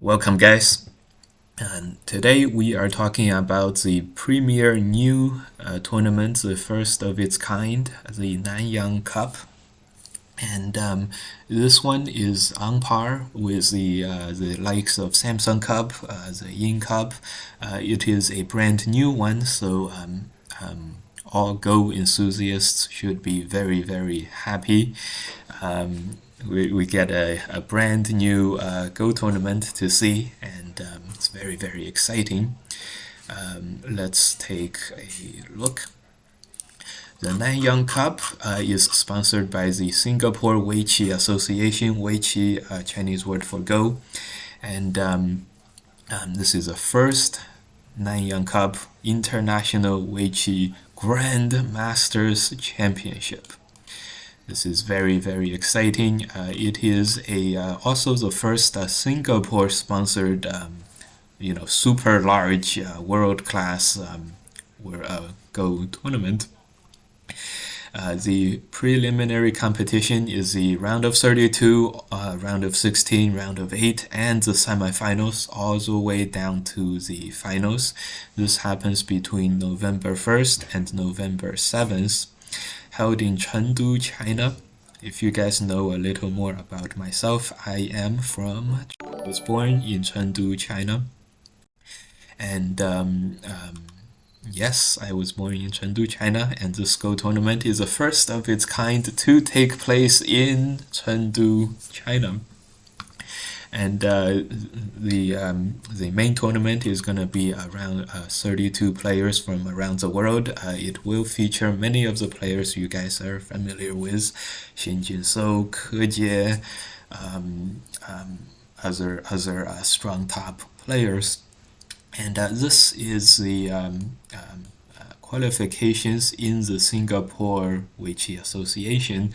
Welcome, guys. And today we are talking about the premier new tournament, the first of its kind, the Nanyang Cup. And this one is on par with the likes of Samsung Cup, the Yin Cup. It is a brand new one, so all Go enthusiasts should be very, very happy. We get a brand new Go tournament to see, and it's very, very exciting. Let's take a look. The Nanyang Cup is sponsored by the Singapore Weiqi Association, Weiqi, Chinese word for Go, and this is the first Nanyang Cup International Weiqi Grand Masters Championship. This is very, very exciting. It is also the first Singapore-sponsored, super large, world-class Go tournament. The preliminary competition is the round of 32, round of 16, round of 8, and the semifinals, all the way down to the finals. This happens between November 1st and November 7th, held in Chengdu, China. If you guys know a little more about myself, I was born in Chengdu, China. And yes, I was born in Chengdu, China, and this Go tournament is the first of its kind to take place in Chengdu, China. And the main tournament is going to be around 32 players from around the world. It will feature many of the players you guys are familiar with: Shin, Jinseo, Ke, other strong top players. And this is the qualifications in the Singapore Weiqi Association.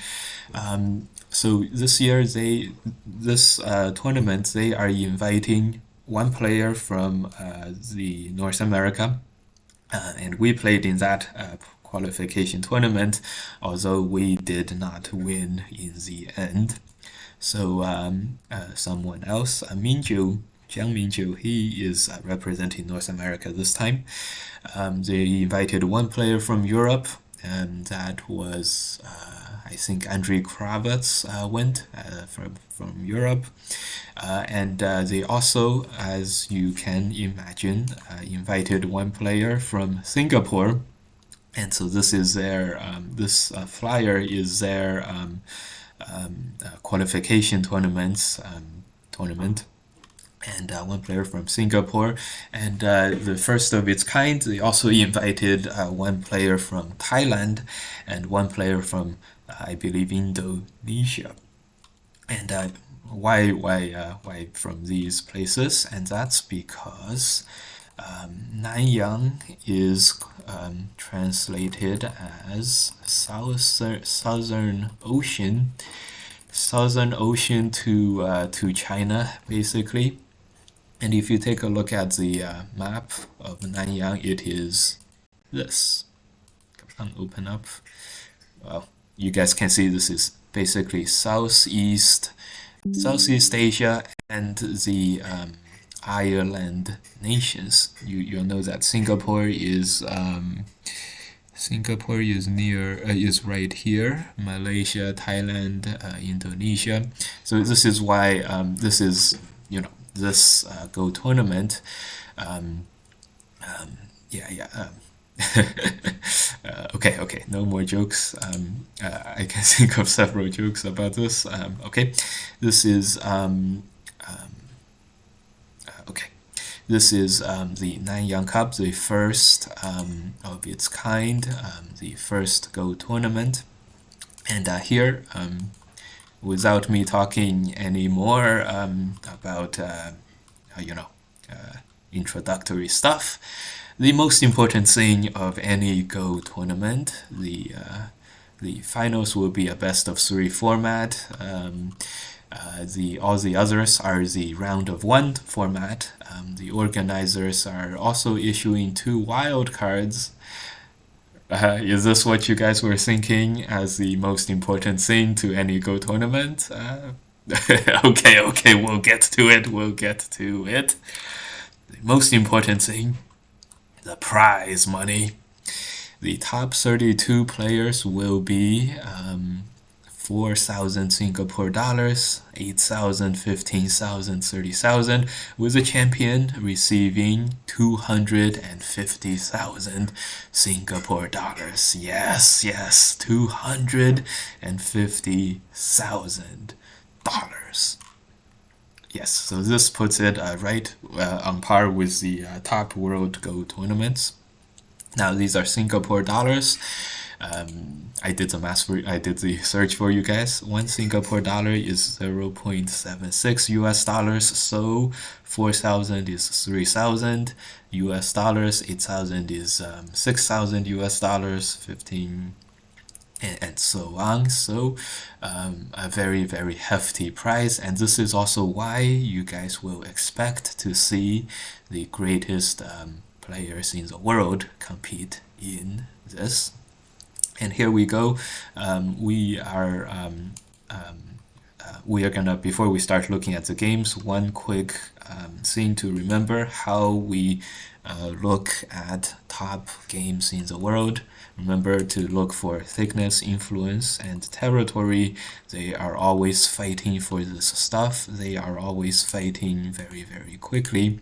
So this year, this tournament, they are inviting one player from the North America, and we played in that qualification tournament, although we did not win in the end. So someone else, Jiang Minju, he is representing North America this time. They invited one player from Europe, and that was, I think, Andrei Kravets went from Europe. And they also, as you can imagine, invited one player from Singapore. And so this is their, this flyer is their qualification tournament. And one player from Singapore, and the first of its kind. They also invited one player from Thailand and one player from, I believe, Indonesia. And why from these places? And that's because Nanyang is translated as Southern Ocean. Southern Ocean to China, basically. And if you take a look at the map of Nanyang, it is this. Open up. Well, you guys can see this is basically Southeast Asia and the island nations. You'll know that Singapore is is right here. Malaysia, Thailand, Indonesia. So this is why this is this Go tournament. Okay, no more jokes. I can think of several jokes about this. Okay, this is This is the Nanyang Cup, the first of its kind, the first Go tournament. And here, without me talking anymore about introductory stuff, the most important thing of any Go tournament, the finals will be a best of 3 format. All the others are the round of 1 format. The organizers are also issuing 2 wild cards. Is this what you guys were thinking as the most important thing to any Go tournament? Okay, we'll get to it. We'll get to it. The most important thing, the prize money. The top 32 players will be 4,000 Singapore dollars, 8,000, 15,000, 30,000, with the champion receiving 250,000 Singapore dollars. Yes, $250,000. Yes, so this puts it right on par with the top World Go tournaments. Now these are Singapore dollars. I did the search for you guys. One Singapore dollar is 0.76 US dollars. So 4,000 is 3,000 US dollars. 8,000 is 6,000 US dollars. 15 and so on. So a very, very hefty price, and this is also why you guys will expect to see the greatest players in the world compete in this. And here we go. We are gonna, before we start looking at the games, one quick thing to remember: how we look at top games in the world. Remember to look for thickness, influence, and territory. They are always fighting for this stuff. They are always fighting very, very quickly.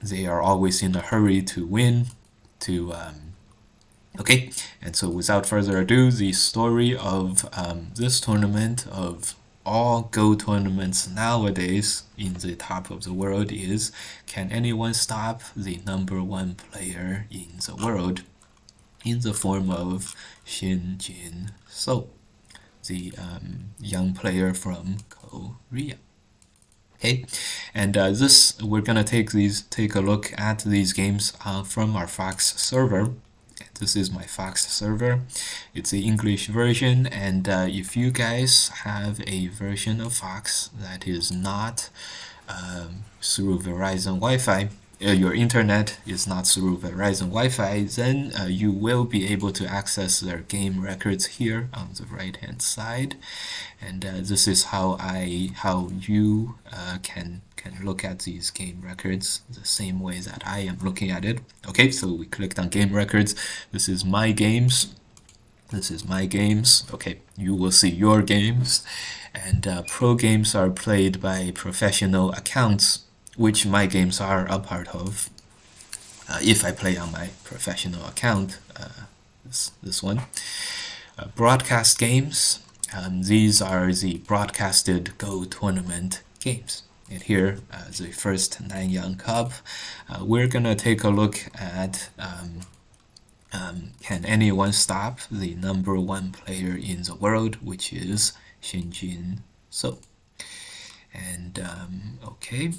They are always in a hurry to win. Okay, and so without further ado, the story of this tournament, of all Go tournaments nowadays in the top of the world, is: can anyone stop the number one player in the world, in the form of Shin Jinseo, the young player from Korea. Okay, and we're gonna take a look at these games from our Fox server. This is my Fox server. It's the English version, and if you guys have a version of Fox that is not through Verizon Wi-Fi, your internet is not through Verizon Wi-Fi, then you will be able to access their game records here on the right-hand side. And this is how you can look at these game records the same way that I am looking at it. Okay, so we clicked on game records. This is my games. Okay, you will see your games. And pro games are played by professional accounts, which my games are a part of. If I play on my professional account, this one. Broadcast games. These are the broadcasted Go tournament games. And here, the first Nanyang Cup, we're gonna take a look at can anyone stop the number one player in the world, which is Shin Jinseo. And okay,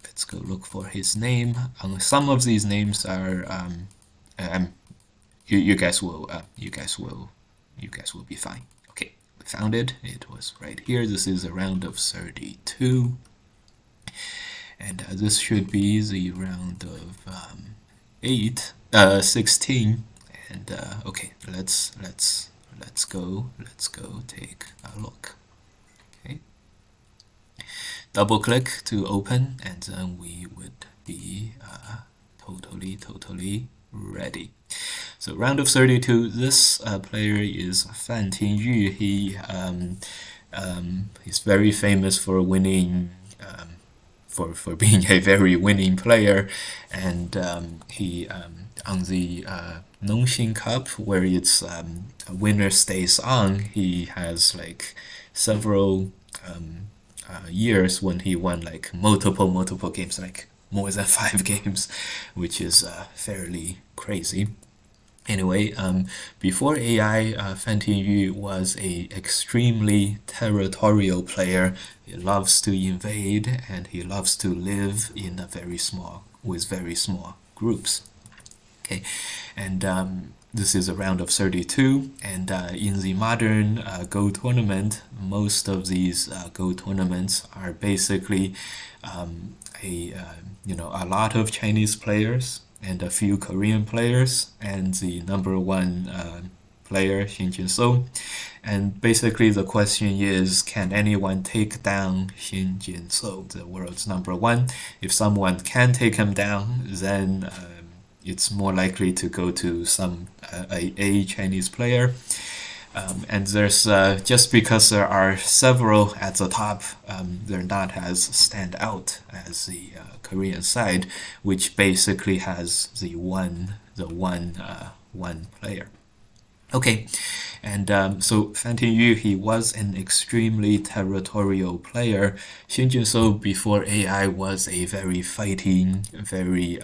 let's go look for his name. Some of these names are you guys will be fine. Okay, we found it. It was right here. This is a round of 32, and this should be the round of 16. And okay, let's go take a look. Okay, double click to open, and then we would be totally ready. So round of 32, this player is Tingyu. He's very famous for winning, for being a very winning player, and he on the Nanyang Cup, where it's a winner stays on, he has like several years when he won like multiple games, like more than 5 games, which is fairly crazy. Anyway, before AI, Tingyu was a extremely territorial player. He loves to invade, and he loves to live in with very small groups. Okay, and this is a round of 32, and in the modern Go tournament, most of these Go tournaments are basically a lot of Chinese players and a few Korean players, and the number one player, Shin Jinseo. And basically the question is, can anyone take down Shin Jinseo, the world's #1? If someone can take him down, then it's more likely to go to some a Chinese player. And there's just because there are several at the top, they're not as stand out as the Korean side, which basically has the one player. Okay, and so Fan Tingyu, he was an extremely territorial player. Shin Jinseo before AI was a very fighting, very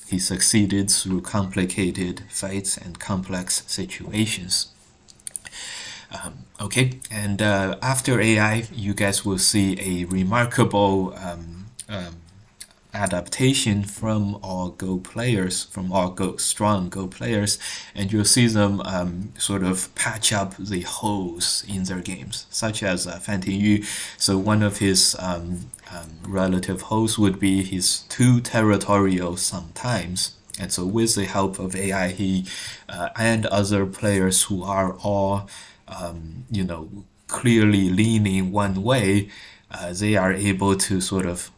he succeeded through complicated fights and complex situations. Okay, and after AI, you guys will see a remarkable adaptation from all Go players, from all strong Go players, and you'll see them sort of patch up the holes in their games, such as Fan Tingyu. So one of his relative holes would be he's too territorial sometimes. And so with the help of AI, he and other players who are all clearly leaning one way, they are able to sort of,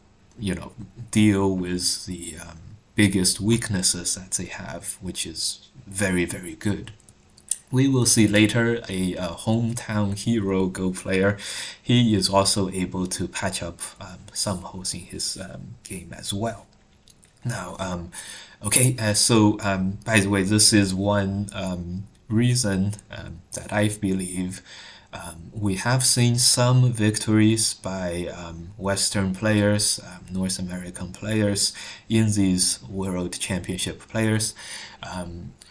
deal with the biggest weaknesses that they have, which is very, very good. We will see later a hometown hero Go player. He is also able to patch up some holes in his game as well. Now, okay, so by the way, this is one reason that I believe we have seen some victories by Western players, North American players in these World Championship players.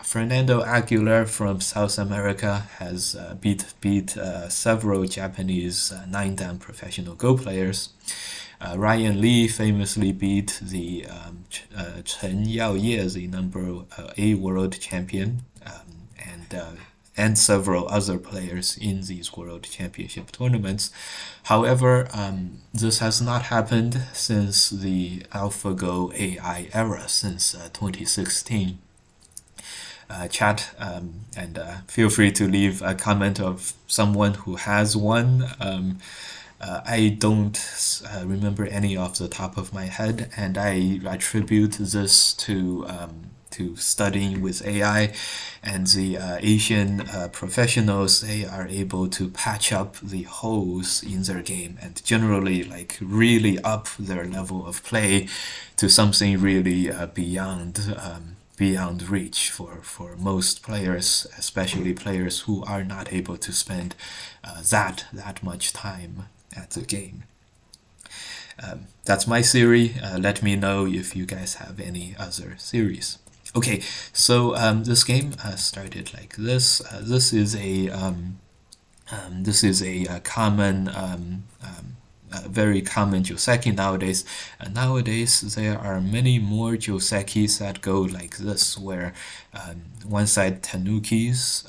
Fernando Aguilar from South America has beat several Japanese 9-dan professional Go players. Ryan Lee famously beat the Chen Yaoye, the #8 world champion, and several other players in these World Championship tournaments. However, this has not happened since the AlphaGo AI era, since 2016. Chat and feel free to leave a comment of someone who has won. I don't remember any off the top of my head, and I attribute this to studying with AI, and the Asian professionals, they are able to patch up the holes in their game and generally like really up their level of play to something really beyond reach for most players, especially players who are not able to spend that much time at the game. That's my theory. Let me know if you guys have any other theories. Okay, so this game started like this. This is a common, very common Joseki nowadays. Nowadays, there are many more Josekis that go like this, where one side tanukis,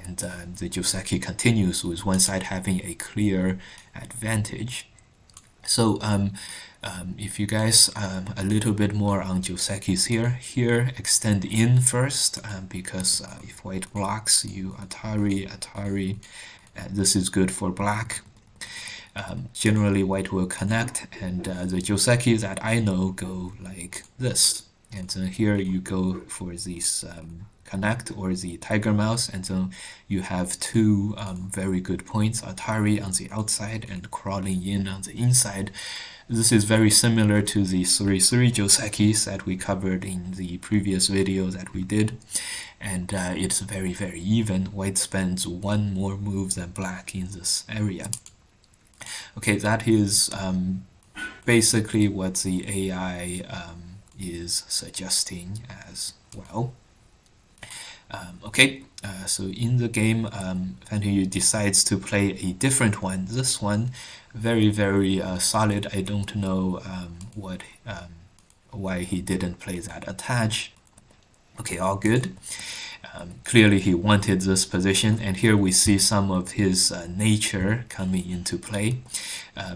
and the Joseki continues with one side having a clear advantage. So if you guys a little bit more on Josekis here extend in first, because if white blocks you Atari, this is good for black. Generally white will connect, and the Joseki that I know go like this, and then here you go for this connect or the tiger mouse, and then you have two very good points, Atari on the outside and crawling in on the inside. This is very similar to the 3-3 Josekis that we covered in the previous video that we did, and it's very, very even. White spends one more move than black in this area. Okay, that is basically what the AI is suggesting as well. Okay, so in the game, Fan Tingyu decides to play a different one. This one, very, very solid. I don't know why he didn't play that attach. Okay, all good. Clearly he wanted this position, and here we see some of his nature coming into play.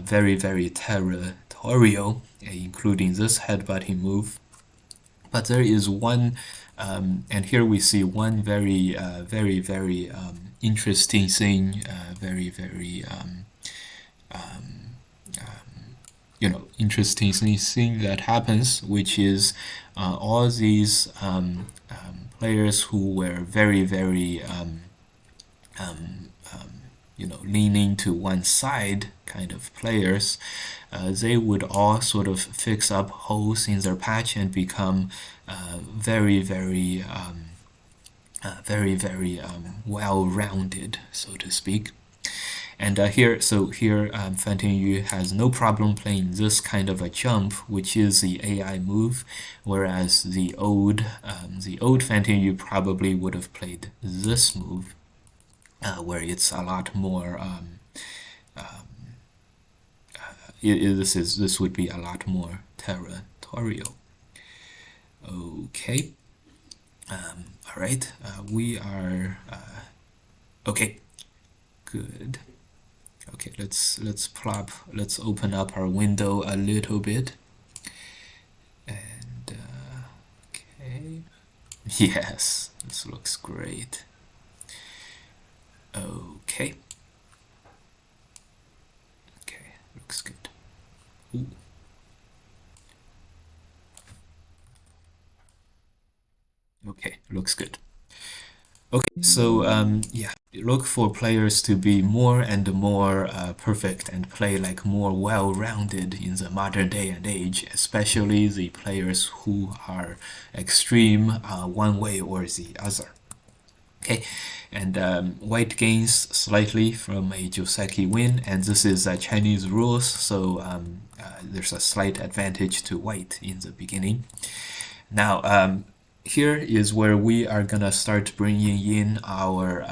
Very, very territorial, including this headbutting move. But there is one, and here we see one very interesting thing, very interesting thing that happens, which is all these players who were very leaning to one side kind of players, they would all sort of fix up holes in their patch and become very well-rounded, so to speak. And here Fan Tingyu has no problem playing this kind of a jump, which is the AI move, whereas the old Fan Tingyu probably would have played this move, where it's a lot more. This would be a lot more territorial. Okay. All right. We are okay. Good. Okay, let's open up our window a little bit. And okay. Yes, this looks great. Okay. Okay, looks good. Ooh. Okay, looks good. Okay, so yeah, look for players to be more and more perfect and play like more well-rounded in the modern day and age, especially the players who are extreme one way or the other. Okay, and white gains slightly from a Joseki win, and this is Chinese rules, so there's a slight advantage to white in the beginning. Now, here is where we are gonna start bringing in our,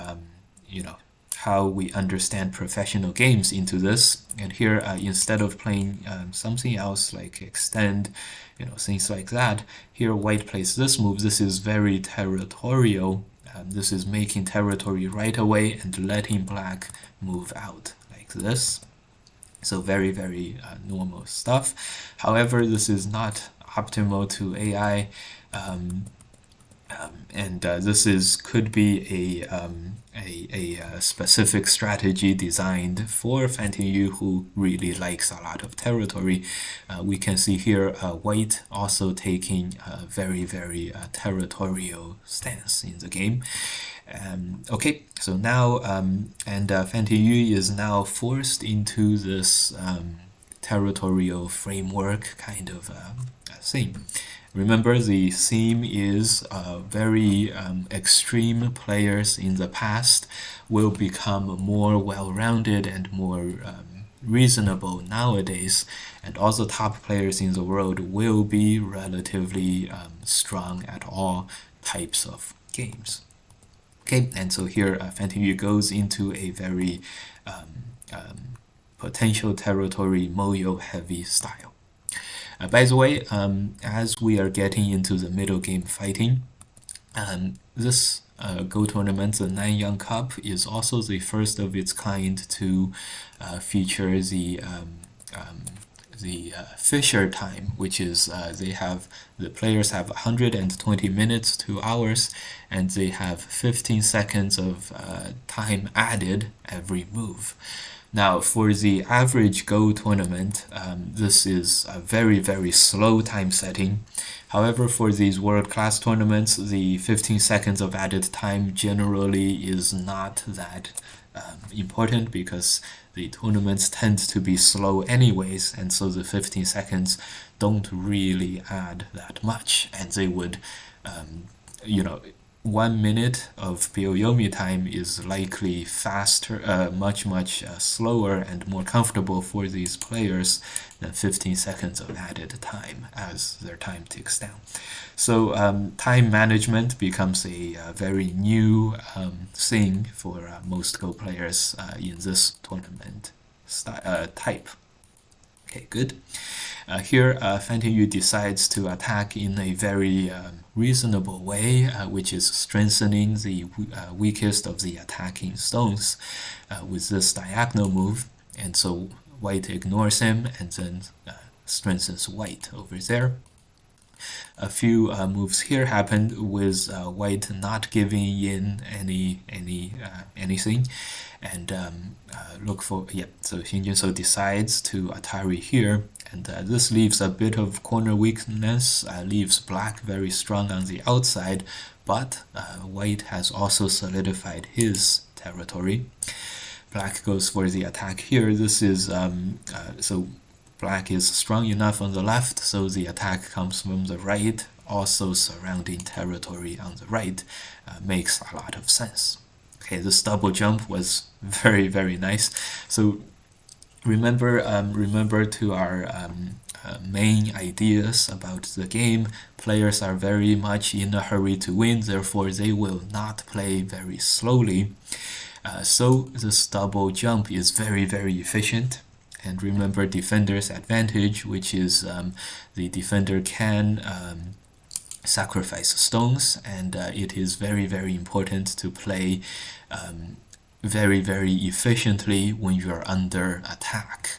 how we understand professional games into this. And here, instead of playing something else like extend, things like that, here white plays this move. This is very territorial. This is making territory right away and letting black move out like this. So very normal stuff. However, this is not optimal to AI. And this could be a specific strategy designed for Fan Tingyu who really likes a lot of territory. We can see here white also taking a very territorial stance in the game. Okay, so now and Fan Tingyu is now forced into this territorial framework kind of thing. Remember, the theme is very extreme players in the past will become more well-rounded and more reasonable nowadays, and also top players in the world will be relatively strong at all types of games. Okay, and so here Fan Tingyu goes into a very potential territory moyo heavy style. By the way, as we are getting into the middle game fighting, this Go tournament, the Nanyang Cup, is also the first of its kind to feature the Fisher time, which is the players have 120 minutes, 2 hours, and they have 15 seconds of time added every move. Now, for the average Go tournament, this is a very slow time setting. However, for these world-class tournaments, the 15 seconds of added time generally is not that important because the tournaments tend to be slow anyways, and so the 15 seconds don't really add that much, and they would, 1 minute of Byoyomi time is likely faster, much slower and more comfortable for these players than 15 seconds of added time as their time ticks down. So time management becomes a very new thing for most Go players in this tournament type. Okay, good. Here, Fan Tingyu decides to attack in a very reasonable way, which is strengthening the weakest of the attacking stones with this diagonal move. And so white ignores him and then strengthens white over there. A few moves here happened with white not giving in anything, and look for so Jinseo decides to Atari here, and this leaves a bit of corner weakness, leaves black very strong on the outside, but white has also solidified his territory. Black goes for the attack here. This is so black is strong enough on the left, so the attack comes from the right, also surrounding territory on the right. Makes a lot of sense. Okay, this double jump was very, very nice. So remember to our main ideas about the game. Players are very much in a hurry to win, therefore they will not play very slowly. So this double jump is very, very efficient. And remember defender's advantage, which is the defender can sacrifice stones, and it is very, very important to play very, very efficiently when you're under attack.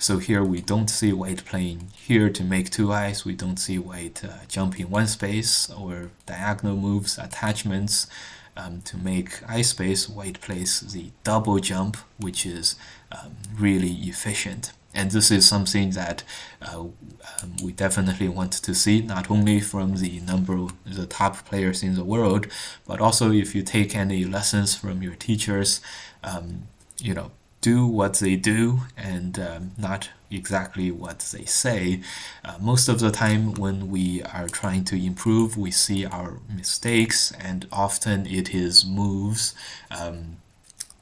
So here we don't see white playing here to make two eyes. We don't see white jumping one space or diagonal moves, attachments to make eye space. White plays the double jump, which is really efficient. And this is something that we definitely want to see, not only from the top players in the world, but also if you take any lessons from your teachers, do what they do and not exactly what they say. Most of the time when we are trying to improve, we see our mistakes, and often it is moves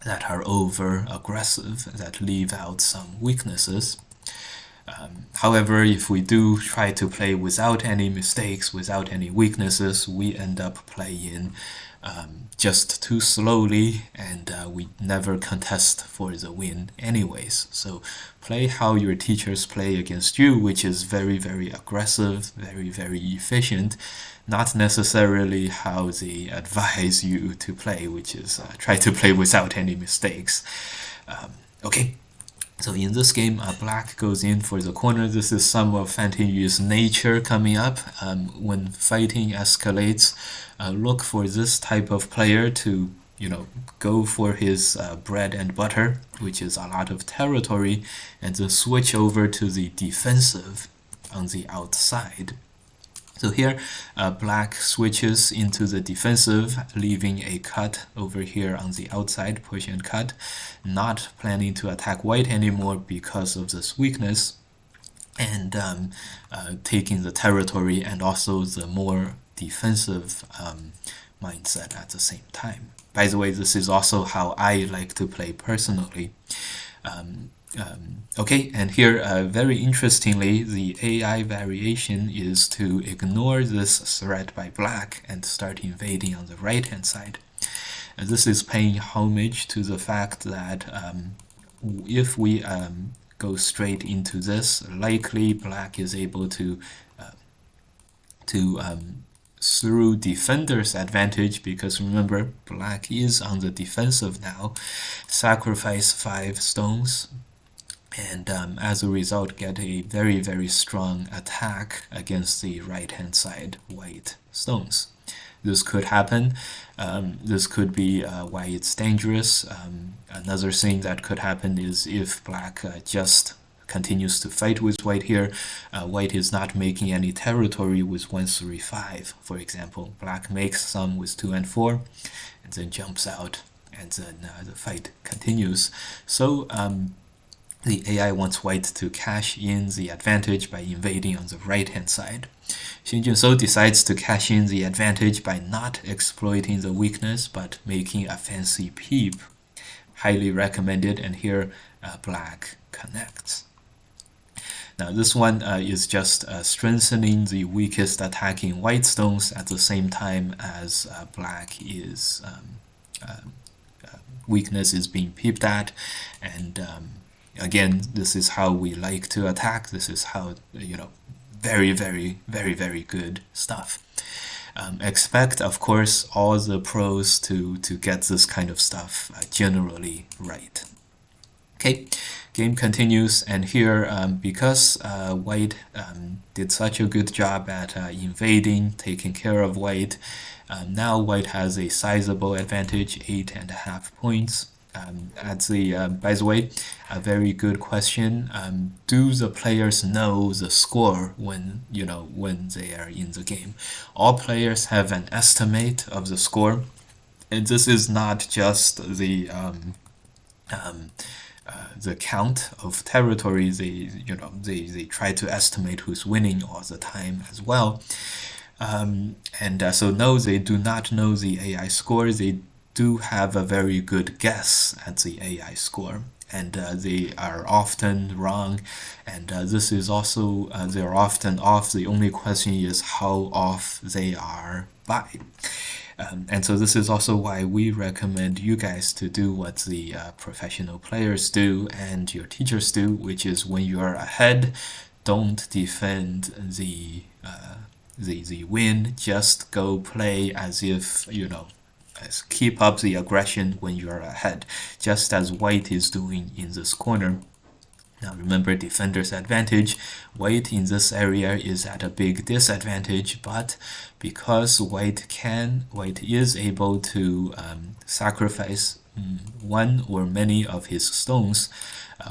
that are over aggressive, that leave out some weaknesses. However, if we do try to play without any mistakes, without any weaknesses, we end up playing just too slowly, and we never contest for the win anyways. So play how your teachers play against you, which is very, very aggressive, very, very efficient, not necessarily how they advise you to play, which is try to play without any mistakes. Okay. So in this game, black goes in for the corner. This is some of Fan Tingyu's nature coming up. When fighting escalates, look for this type of player to, go for his bread and butter, which is a lot of territory, and then switch over to the defensive on the outside. So here, black switches into the defensive, leaving a cut over here on the outside, push and cut, not planning to attack white anymore because of this weakness, and taking the territory and also the more defensive mindset at the same time. By the way, this is also how I like to play personally. Okay, and here, very interestingly, the AI variation is to ignore this threat by black and start invading on the right-hand side. And this is paying homage to the fact that if we go straight into this, likely black is able to through defender's advantage, because remember, black is on the defensive now, sacrifice 5 stones, and as a result get a very, very strong attack against the right-hand side white stones. This could happen. This could be why it's dangerous. Another thing that could happen is if black just continues to fight with white here, white is not making any territory with 1, 3, 5, for example. Black makes some with 2 and 4, and then jumps out, and then the fight continues. So the AI wants white to cash in the advantage by invading on the right-hand side. Jinseo decides to cash in the advantage by not exploiting the weakness, but making a fancy peep. Highly recommended, and here black connects. Now this one is just strengthening the weakest attacking white stones at the same time as black is weakness is being peeped at, and again, this is how we like to attack. This is how, very, very, very, very good stuff. Expect, of course, all the pros to get this kind of stuff generally right. Okay, game continues, and here because white did such a good job at invading, taking care of white, now white has a sizable advantage, 8.5 points. By the way, a very good question. Do the players know the score when they are in the game? All players have an estimate of the score, and this is not just the count of territory. They try to estimate who's winning all the time as well. So no, they do not know the AI score. They do have a very good guess at the AI score, and they are often wrong, and this is also they're often off. The only question is how off they are by. And so this is also why we recommend you guys to do what the professional players do and your teachers do, which is when you are ahead, don't defend the win. Just go play as if keep up the aggression when you are ahead, just as white is doing in this corner. Now remember, defender's advantage. White in this area is at a big disadvantage, but because white is able to sacrifice one or many of his stones,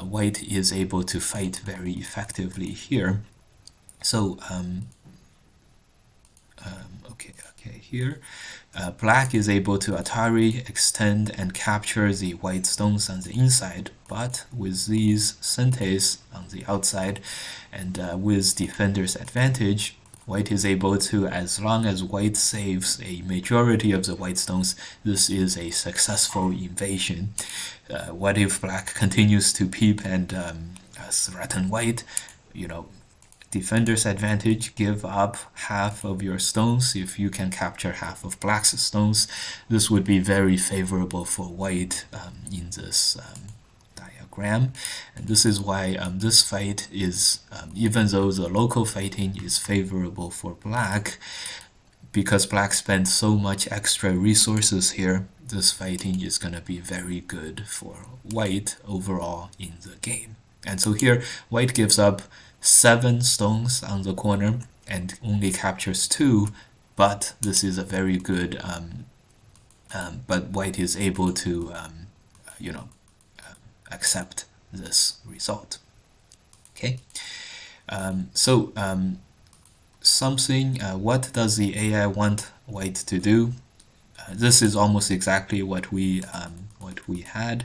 white is able to fight very effectively here. So here black is able to Atari, extend, and capture the white stones on the inside, but with these sentes on the outside, and with defender's advantage, white is able to, as long as white saves a majority of the white stones, this is a successful invasion. What if black continues to peep and threaten white? Defender's advantage, give up half of your stones if you can capture half of black's stones. This would be very favorable for white in this diagram, and this is why this fight is, even though the local fighting is favorable for black, because black spent so much extra resources here, this fighting is going to be very good for white overall in the game. And so here white gives up 7 stones on the corner and only captures 2, but this is a very good but white is able to accept this result. Okay, what does the AI want white to do? This is almost exactly what we had.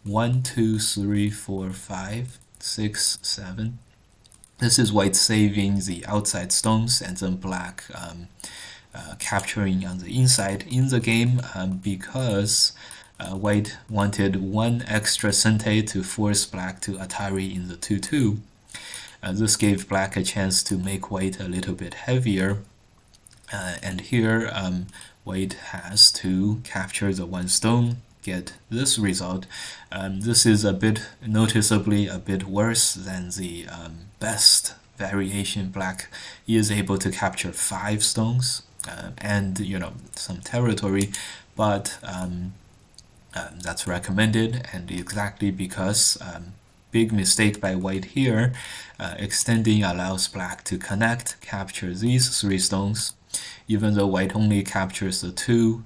1, 2, 3, 4, 5, 6, 7. This is white saving the outside stones and then black capturing on the inside in the game, because white wanted 1 extra sente to force black to Atari in the 2-2. This gave black a chance to make white a little bit heavier, and here white has to capture the 1 stone, get this result. This is noticeably a bit worse than the best variation. Black is able to capture 5 stones and some territory, but that's recommended, and exactly because big mistake by white here. Extending allows black to connect, capture these 3 stones, even though white only captures the 2.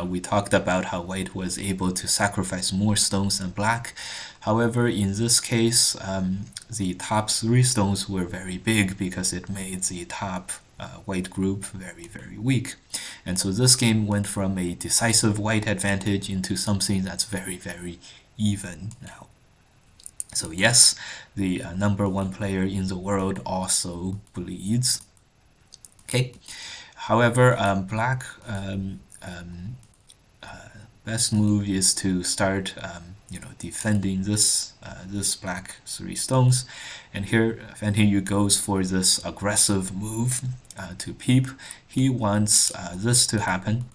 We talked about how white was able to sacrifice more stones than black. However, in this case, the top 3 stones were very big because it made the top white group very, very weak. And so this game went from a decisive white advantage into something that's very, very even now. So yes, the number 1 player in the world also bleeds. Okay. However, black best move is to start defending this black 3 stones, and here Tingyu goes for this aggressive move to peep. He wants this to happen.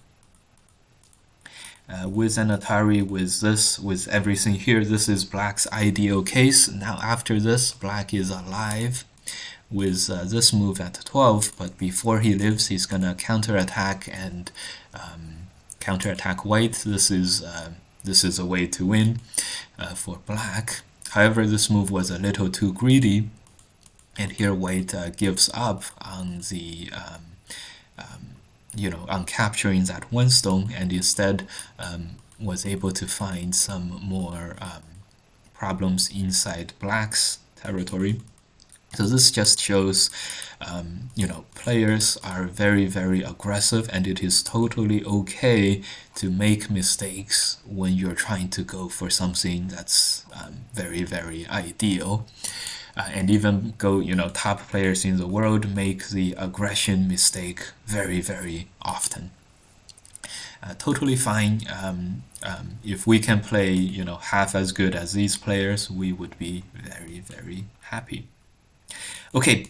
With an Atari, with everything here, this is black's ideal case. Now after this, black is alive with this move at 12, but before he lives, he's gonna counterattack and counterattack white. This is a way to win for black. However, this move was a little too greedy, and here White gives up on the on capturing that one stone, and instead was able to find some more problems inside Black's territory. So this just shows, players are very, very aggressive, and it is totally okay to make mistakes when you're trying to go for something that's very, very ideal. And even top players in the world make the aggression mistake very, very often. Totally fine. If we can play, half as good as these players, we would be very, very happy. Okay,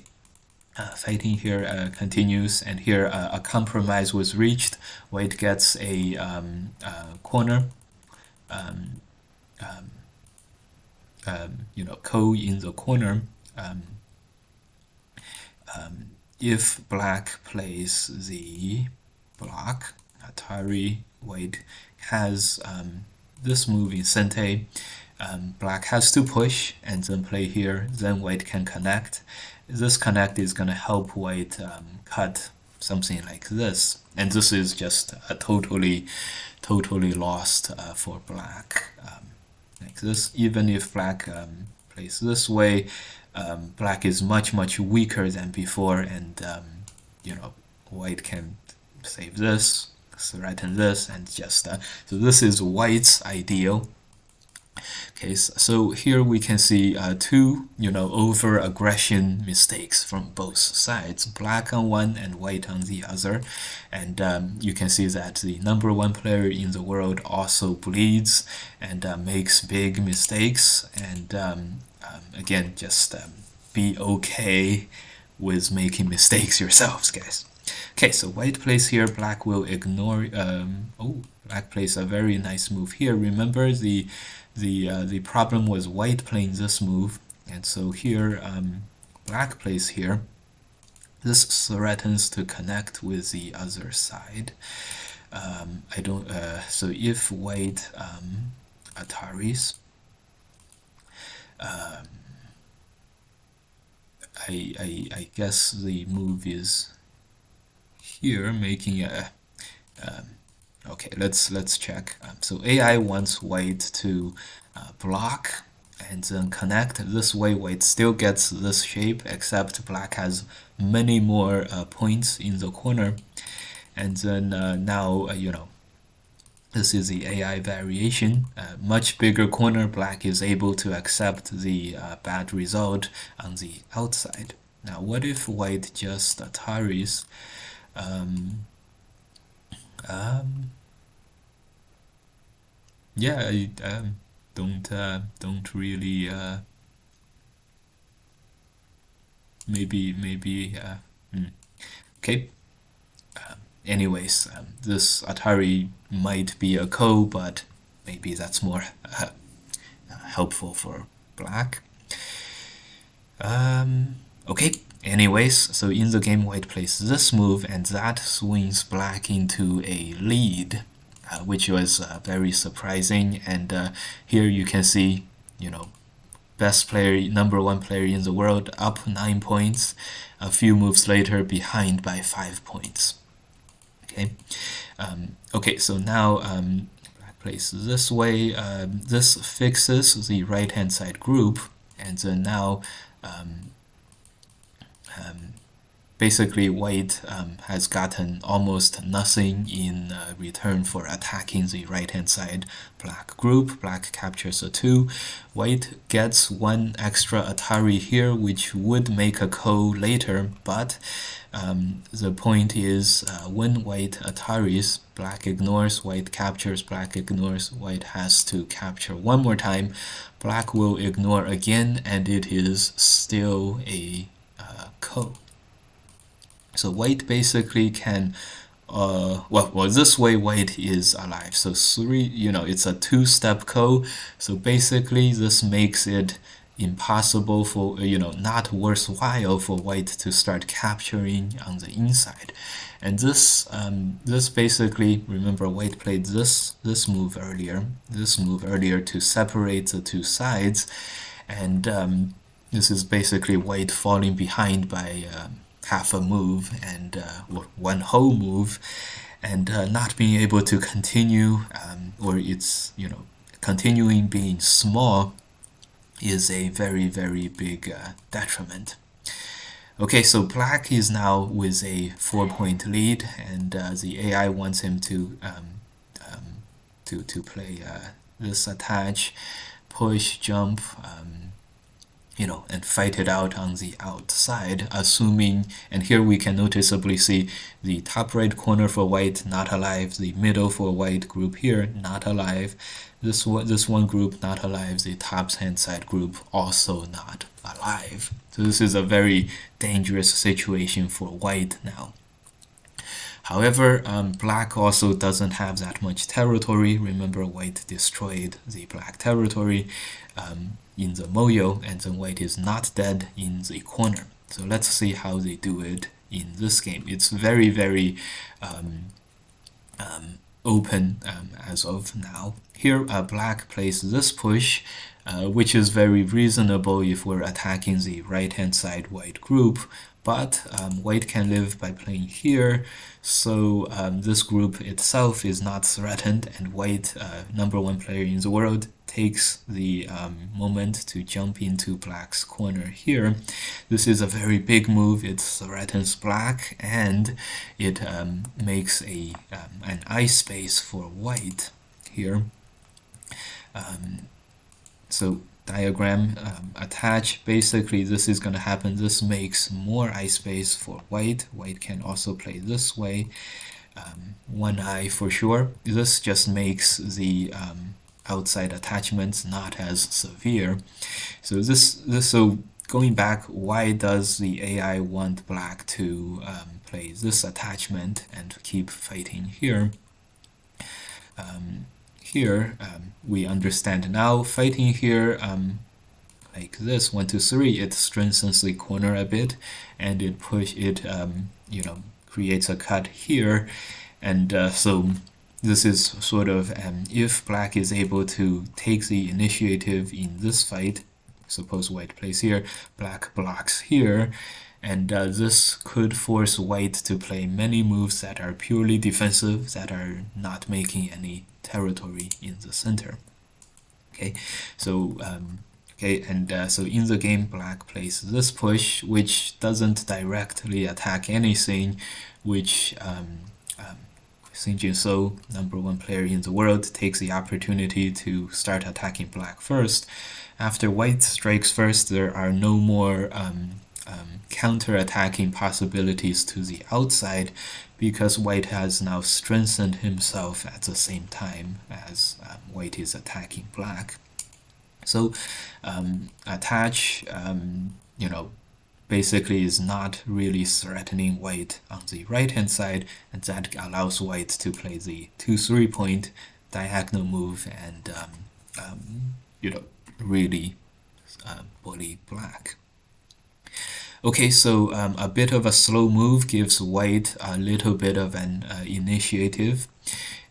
fighting here continues, and here a compromise was reached. White gets a corner, ko in the corner. If Black plays the block, Atari, White has this move in Sente. Black has to push and then play here, then White can connect. This connect is going to help White cut something like this, and this is just a totally lost for Black. Like this, even if Black plays this way, Black is much weaker than before, and White can save this, threaten this, and just so this is White's ideal. Okay, so here we can see two, over-aggression mistakes from both sides, Black on one and White on the other. And you can see that the #1 player in the world also bleeds and makes big mistakes. And again, just be okay with making mistakes yourselves, guys. Okay, so White plays here, Black will ignore. Black plays a very nice move here. Remember the problem was White playing this move, and so here Black plays here. This threatens to connect with the other side. So if White Ataris, I guess the move is here, making a okay, let's check. So AI wants White to block and then connect. This way White still gets this shape, except Black has many more points in the corner. And then now, this is the AI variation. Much bigger corner, Black is able to accept the bad result on the outside. Now, what if White just Ataris? Yeah, I don't really maybe okay. Anyways, this Atari might be a ko, but maybe that's more helpful for Black. Okay. Anyways, so in the game, White plays this move, and that swings Black into a lead, which was very surprising. And here you can see, best player, #1 player in the world, up 9 points. A few moves later, behind by 5 points. Okay. Okay. So now Black plays this way. This fixes the right-hand side group, and then now. Basically, White has gotten almost nothing in return for attacking the right-hand side Black group. Black captures a 2. White gets 1 extra Atari here, which would make a ko later, but the point is when White Ataris, Black ignores, White captures, Black ignores, White has to capture one more time. Black will ignore again, and it is still a ko. So White basically can, this way White is alive. So 3, it's a 2-step ko. So basically this makes it impossible for, not worthwhile for White to start capturing on the inside. And this basically, remember White played this move earlier to separate the two sides. and this is basically white falling behind by half a move and or one whole move, and not being able to continue, or it's continuing being small is a very, very big detriment. Okay, so black is now with a 4-point lead, and the AI wants him to play this attach, push, jump, and fight it out on the outside, assuming, and here we can noticeably see the top right corner for white not alive, the middle for white group here not alive, this one group not alive, the top hand side group also not alive. So this is a very dangerous situation for white now. However, black also doesn't have that much territory. Remember, white destroyed the black territory in the moyo, and then white is not dead in the corner. So let's see how they do it in this game. It's very, very open as of now. Here, black plays this push, which is very reasonable if we're attacking the right-hand side white group, but white can live by playing here, so this group itself is not threatened, and white, #1 player in the world, takes the moment to jump into black's corner here. This is a very big move. It threatens black, and it makes an ice space for white here. So diagram attach, basically this is going to happen. This makes more ice space for white. White can also play this way, one eye for sure. This just makes the outside attachments not as severe. So so going back, why does the AI want black to play this attachment and keep fighting here? Here we understand now. Fighting here like this, 1 2 3, it strengthens the corner a bit, and it creates a cut here, and so this is sort of if black is able to take the initiative in this fight, suppose white plays here, black blocks here, and this could force white to play many moves that are purely defensive, that are not making any territory in the center. Okay, so so in the game, black plays this push, which doesn't directly attack anything, which Jinseo, #1 player in the world, takes the opportunity to start attacking black first. After white strikes first, there are no more counter-attacking possibilities to the outside, because white has now strengthened himself at the same time as white is attacking black. So attach, basically is not really threatening white on the right-hand side, and that allows white to play the 2-3 point diagonal move and really bully black. Okay, so a bit of a slow move gives white a little bit of an initiative.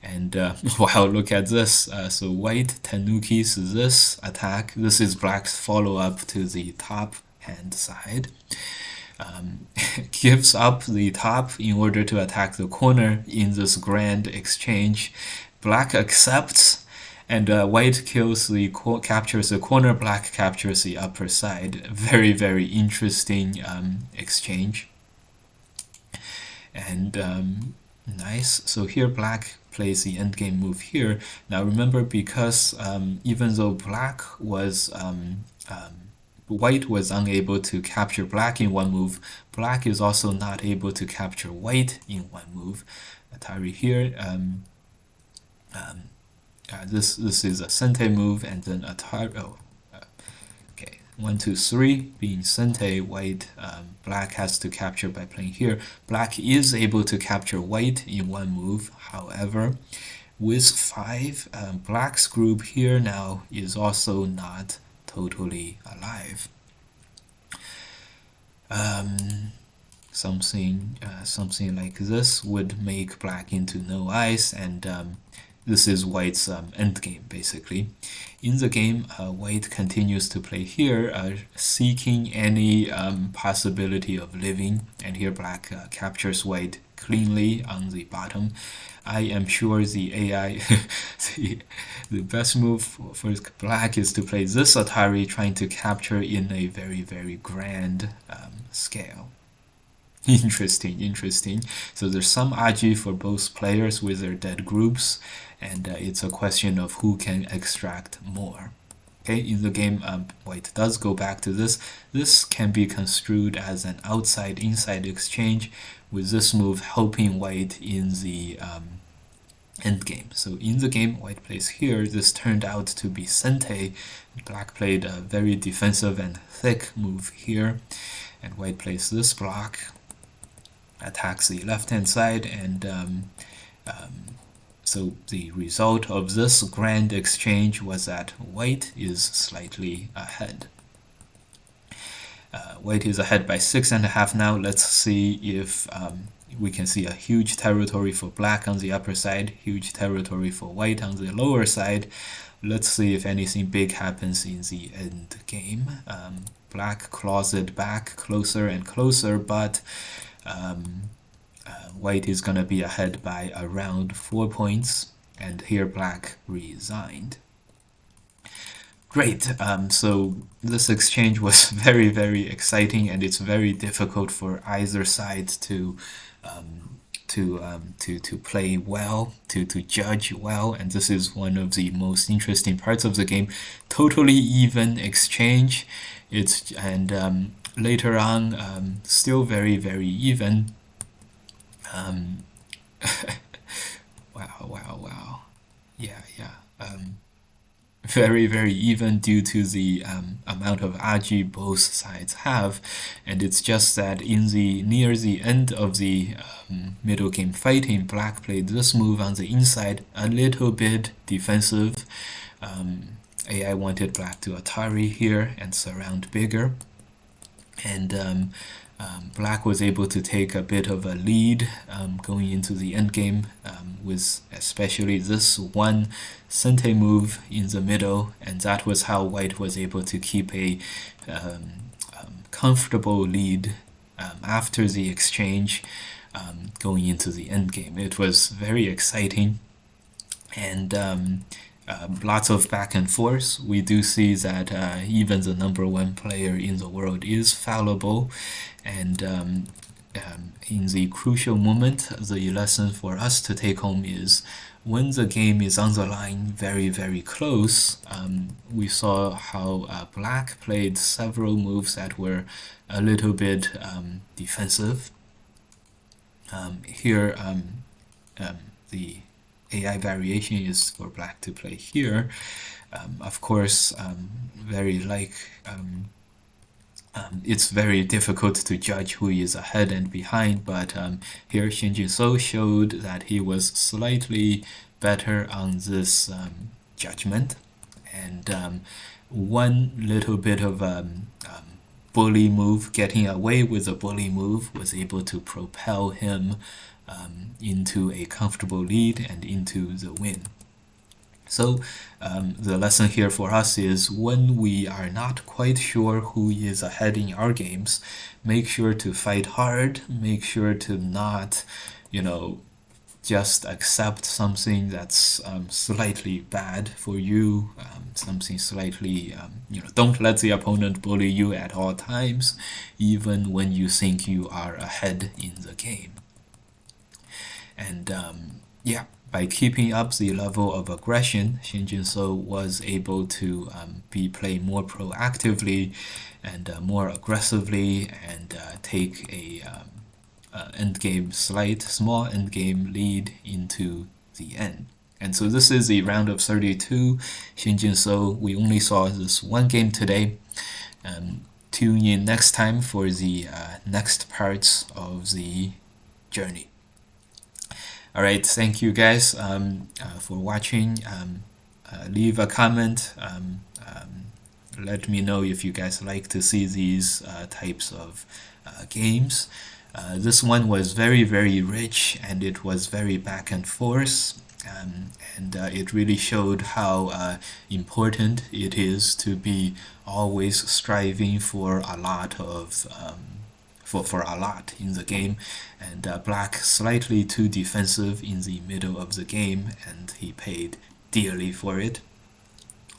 And wow, look at this. So white tanukis this attack. This is black's follow-up to the top hand side. Gives up the top in order to attack the corner in this grand exchange. Black accepts, and white captures the corner, black captures the upper side. Very, very interesting exchange. And nice. So here black plays the endgame move here. Now remember, because even though white was unable to capture black in one move, black is also not able to capture white in one move. Atari here, this is a sente move, and then Atari. Okay, 1 2 3 being sente, white, black has to capture by playing here. Black is able to capture white in one move. However, with 5, black's group here now is also not totally alive. Something like this would make black into no ice, and this is White's endgame, basically. In the game, White continues to play here, seeking any possibility of living, and here Black captures White cleanly on the bottom. I am sure the AI, the best move for Black is to play this Atari, trying to capture in a very, very grand scale. Interesting. So there's some agi for both players with their dead groups, and it's a question of who can extract more. Okay, in the game, White does go back to this. This can be construed as an outside-inside exchange, with this move helping White in the endgame. So in the game, White plays here. This turned out to be Sente. Black played a very defensive and thick move here, and White plays this block, attacks the left-hand side, and so the result of this grand exchange was that White is slightly ahead. White is ahead by 6.5 now. Let's see if we can see a huge territory for Black on the upper side, huge territory for White on the lower side. Let's see if anything big happens in the end game. Black claws it back closer and closer, but White is gonna be ahead by around 4 points, and here Black resigned. Great. So this exchange was very, very exciting, and it's very difficult for either side to play well, to judge well, and this is one of the most interesting parts of the game. Totally even exchange. Later on, still very, very even. Wow. Yeah. Very, very even due to the amount of agi both sides have, and it's just that near the end of the middle game fighting, Black played this move on the inside, a little bit defensive. AI wanted Black to Atari here and surround bigger, and Black was able to take a bit of a lead going into the endgame with especially this one Sente move in the middle, and that was how White was able to keep a comfortable lead after the exchange going into the endgame. It was very exciting, and lots of back and forth. We do see that even the #1 player in the world is fallible, and in the crucial moment, the lesson for us to take home is when the game is on the line, very, very close. We saw how Black played several moves that were a little bit defensive. Here, the AI variation is for Black to play here. Of course, it's very difficult to judge who is ahead and behind, but here Shin Jinseo showed that he was slightly better on this judgment, and one little bit of bully move, getting away with a bully move, was able to propel him into a comfortable lead and into the win. So the lesson here for us is when we are not quite sure who is ahead in our games, make sure to fight hard, make sure to not, just accept something that's slightly bad for you, something slightly, don't let the opponent bully you at all times, even when you think you are ahead in the game. And by keeping up the level of aggression, Shin Jinseo was able to play more proactively and more aggressively, and take a small endgame lead into the end. And so this is the round of 32. Shin Jinseo, we only saw this one game today. Tune in next time for the next parts of the journey. All right, thank you guys for watching. Leave a comment. Let me know if you guys like to see these types of games. This one was very, very rich, and it was very back and forth. And it really showed how important it is to be always striving for a lot of for a lot in the game, and Black slightly too defensive in the middle of the game, and he paid dearly for it.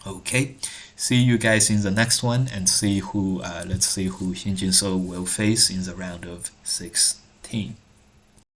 Okay, see you guys in the next one, and see who let's see who Jinseo will face in the round of 16.